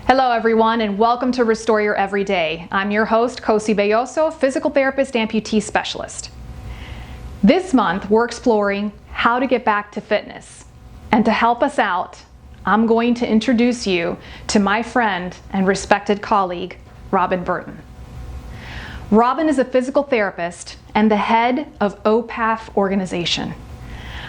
Hello everyone, and welcome to Restore Your Everyday. I'm your host, Cosi Belloso, physical therapist, amputee specialist. This month, we're exploring how to get back to fitness. And to help us out, I'm going to introduce you to my friend and respected colleague, Robin Burton. Robin is a physical therapist and the head of OPAF organization.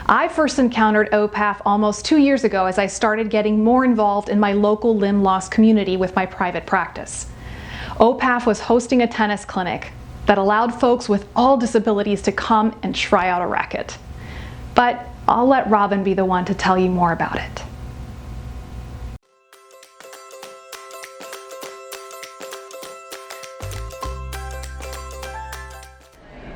I first encountered OPAF almost 2 years ago as I started getting more involved in my local limb loss community with my private practice. OPAF was hosting a tennis clinic that allowed folks with all disabilities to come and try out a racket. But I'll let Robin be the one to tell you more about it.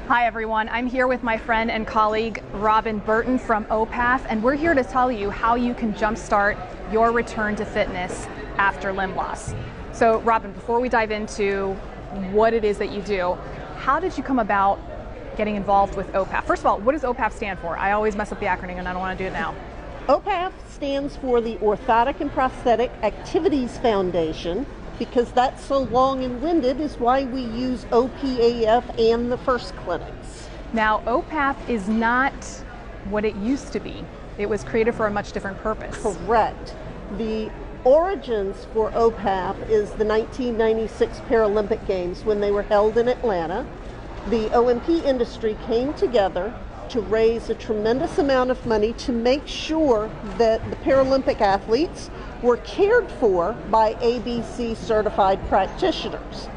Hi everyone, I'm here with my friend and colleague Robin Burton from OPAF, and we're here to tell you how you can jumpstart your return to fitness after limb loss. So Robin, before we dive into what it is that you do, how did you come about getting involved with OPAF? First of all, what does OPAF stand for? I always mess up the acronym and I don't want to do it now. OPAF stands for the Orthotic and Prosthetic Activities Foundation, because that's so long and winded is why we use OPAF and the first clinics. Now, OPAF is not what it used to be. It was created for a much different purpose. Correct. The origins for OPAF is the 1996 Paralympic Games when they were held in Atlanta. The O&P industry came together to raise a tremendous amount of money to make sure that the Paralympic athletes were cared for by ABC certified practitioners.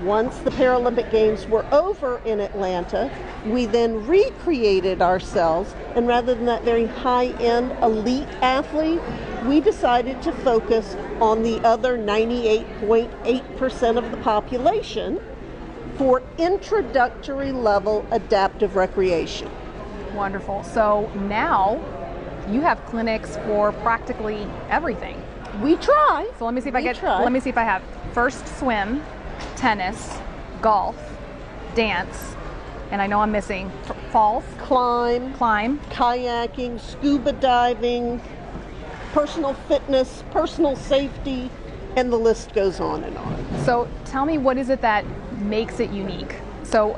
Once the Paralympic Games were over in Atlanta, we then recreated ourselves, and rather than that very high-end elite athlete, we decided to focus on the other 98.8% of the population for introductory level adaptive recreation. Wonderful. So now you have clinics for practically everything. We try. So let me see if I have first swim, tennis, golf, dance, and I know I'm missing falls, climb, kayaking, scuba diving, personal fitness, personal safety, and the list goes on and on. So tell me, what is it that makes it unique? So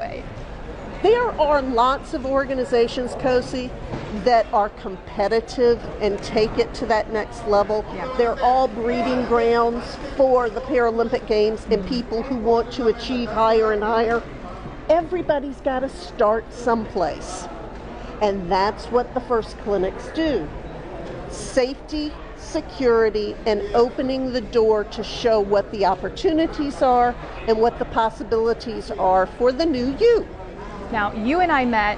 there are lots of organizations, Cosi, that are competitive and take it to that next level. Yeah. They're all breeding grounds for the Paralympic Games and people who want to achieve higher and higher. Everybody's got to start someplace. And that's what the first clinics do. Safety, security, and opening the door to show what the opportunities are and what the possibilities are for the new you. Now, you and I met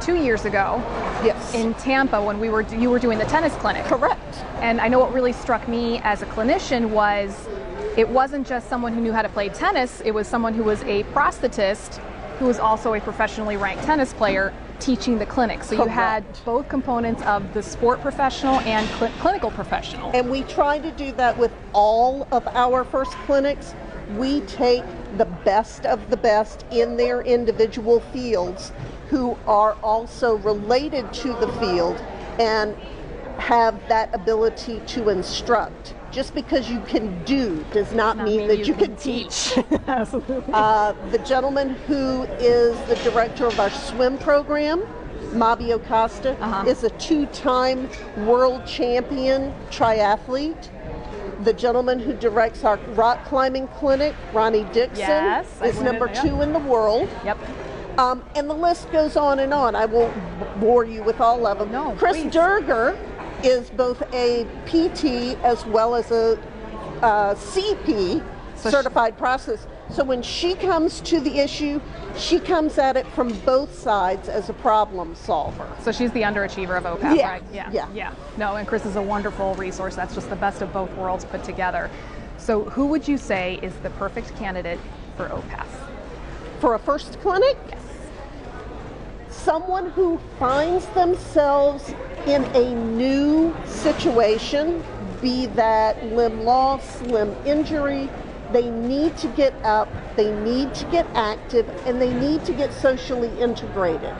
2 years ago. Yes. In Tampa when you were doing the tennis clinic. Correct. And I know what really struck me as a clinician was it wasn't just someone who knew how to play tennis, it was someone who was a prosthetist who was also a professionally ranked tennis player teaching the clinic. So Correct. You had both components of the sport professional and clinical professional. And we try to do that with all of our first clinics. We take the best of the best in their individual fields who are also related to the field and have that ability to instruct. Just because you can do does not mean that you can teach. Absolutely. The gentleman who is the director of our swim program, Mabio Costa, is a 2-time world champion triathlete. The gentleman who directs our rock climbing clinic, Ronnie Dixon, is number 2 in the world. Yep. And the list goes on and on. I won't bore you with all of them. No, Chris please. Durger is both a PT as well as a CP, certified process. So when she comes to the issue, she comes at it from both sides as a problem solver. So she's the underachiever of OPAF, Yeah. right? Yeah. No, and Chris is a wonderful resource. That's just the best of both worlds put together. So who would you say is the perfect candidate for OPAF? For a first clinic? Yes. Someone who finds themselves in a new situation, be that limb loss, limb injury. They need to get up, they need to get active, and they need to get socially integrated.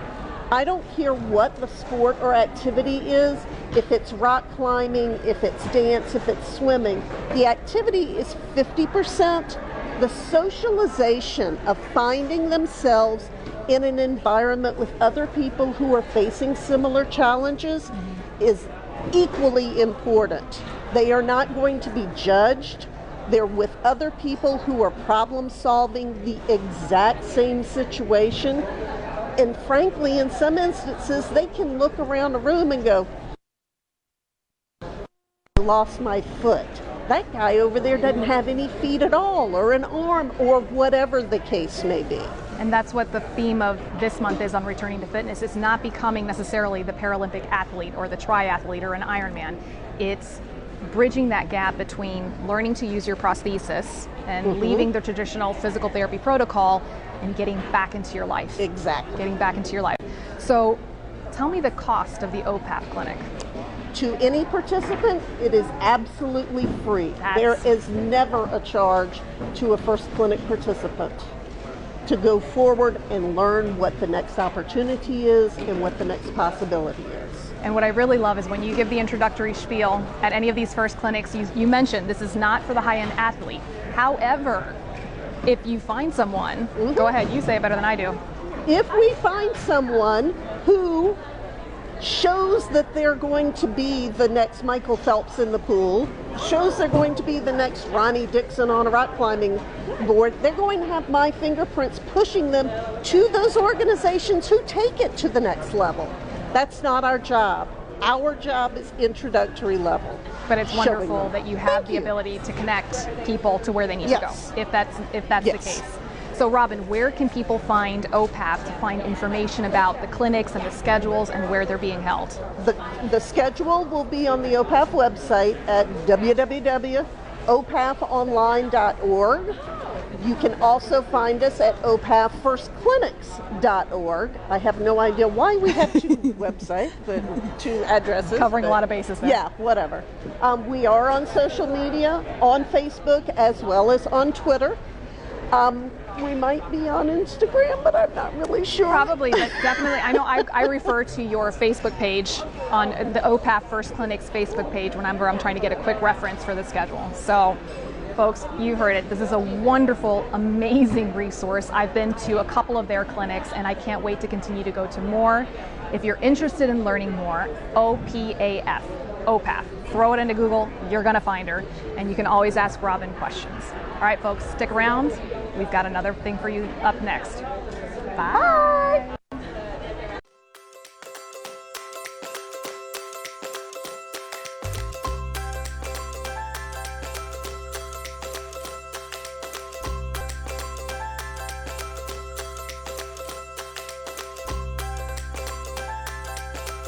I don't care what the sport or activity is, if it's rock climbing, if it's dance, if it's swimming, the activity is 50%. The socialization of finding themselves in an environment with other people who are facing similar challenges is equally important. They are not going to be judged. They're with other people who are problem solving the exact same situation. And frankly, in some instances, they can look around a room and go, I lost my foot. That guy over there doesn't have any feet at all, or an arm, or whatever the case may be. And that's what the theme of this month is on Returning to Fitness. It's not becoming necessarily the Paralympic athlete or the triathlete or an Ironman. It's bridging that gap between learning to use your prosthesis and leaving the traditional physical therapy protocol and getting back into your life. Exactly. Getting back into your life. So tell me the cost of the OPAF clinic. To any participant, it is absolutely free. There is never a charge to a First Clinic participant to go forward and learn what the next opportunity is and what the next possibility is. And what I really love is when you give the introductory spiel at any of these first clinics, you mentioned this is not for the high-end athlete. However, if you find someone, go ahead, you say it better than I do. If we find someone who shows that they're going to be the next Michael Phelps in the pool, shows they're going to be the next Ronnie Dixon on a rock climbing board, they're going to have my fingerprints pushing them to those organizations who take it to the next level. That's not our job. Our job is introductory level. But it's wonderful that you have the ability to connect people to where they need to go, if that's the case. So Robin, where can people find OPAF to find information about the clinics and the schedules and where they're being held? The schedule will be on the OPAF website at www.opafonline.org. You can also find us at opaffirstclinics.org. I have no idea why we have two websites, but two addresses. Covering a lot of bases there. Yeah, whatever. We are on social media, on Facebook as well as on Twitter. We might be on Instagram, but I'm not really sure. Probably, but definitely. I know I refer to your Facebook page on the OPAF First Clinics Facebook page whenever I'm trying to get a quick reference for the schedule. So, folks, you heard it. This is a wonderful, amazing resource. I've been to a couple of their clinics, and I can't wait to continue to go to more. If you're interested in learning more, OPAF, OPAF. Throw it into Google, you're going to find her, and you can always ask Robin questions. All right, folks, stick around. We've got another thing for you up next.